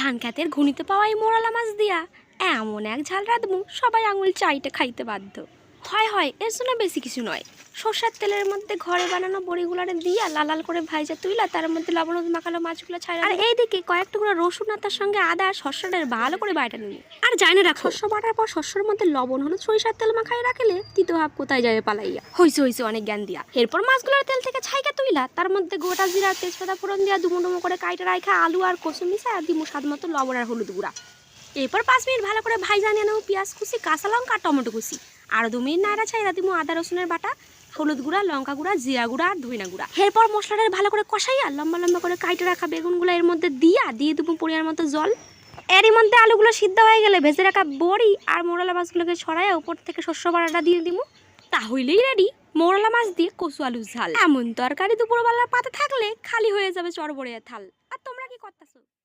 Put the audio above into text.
ধান খেতের ঘুনিতে পাওয়া এই মোরালা মাছ দিয়া এমন এক ঝাল রাঁধবো সবাই আঙুল চাইটে খাইতে বাধ্য। হয় এর জন্য বেশি কিছু নয়, সর্ষের তেলের মধ্যে ঘরে বানানো বড়িগুলারে দিয়া লাল লাল করে ভাইজা তুইলা তার মধ্যে লবণ মাখানো মাছগুলো ছাড়া, আর এইদিকে কয়েক টুকরো রসুন আর তার সঙ্গে আদা আর শস্যটা ভালো করে বাইটা নিবি। আর জানে রাখো, শস্য বাটার পর শস্যের মধ্যে লবণ হলুদ সরিষার তেল মাখাই রাখলে তিতো ভাব কোথায় যাবে পালাইয়া। হইছে অনেক জ্ঞান দিয়া। এরপর মাছগুলোর তেল থেকে ছাইকা তুইলা তার মধ্যে গোটা জিরা তেজপাতা ফোড়ন দিয়া ডুমো ডুমো করে কাইটা রাখা আলু আর কচু মিশা আর দিমু স্বাদ মতো লবণ আর হলুদ গুঁড়া। এরপর 5 মিনিট ভালো করে ভাইজা নিয়ে নেবো পেঁয়াজ কুচি, কাঁচা লঙ্কা আর টমেটো কুচি। আর 2 মিনিট নাড়া ছাইরা দিমু আদা রসুনের বাটা, হলুদ গুঁড়া, লঙ্কা গুঁড়া, জিরা গুঁড়া আর ধইনা গুঁড়া। এরপর মশলাটা ভালো করে কষাইয়া লম্বা লম্বা করে কাইটে রাখা বেগুনগুলো এর মধ্যে দিয়ে দেবো পরিমাণ মতো জল। এরই মধ্যে আলুগুলো সিদ্ধ হয়ে গেলে ভেজে রাখা বড়ি আর মোরালা মাছগুলোকে ছড়াইয়া উপর থেকে শস্য বাটাটা দিয়ে দিবো। তাহলেই রেডি মোরালা মাছ দিয়ে কচু আলু ঝাল। এমন তরকারি দুপুরবেলার পাতে থাকলে খালি হয়ে যাবে চড়বড়িয়া থাল।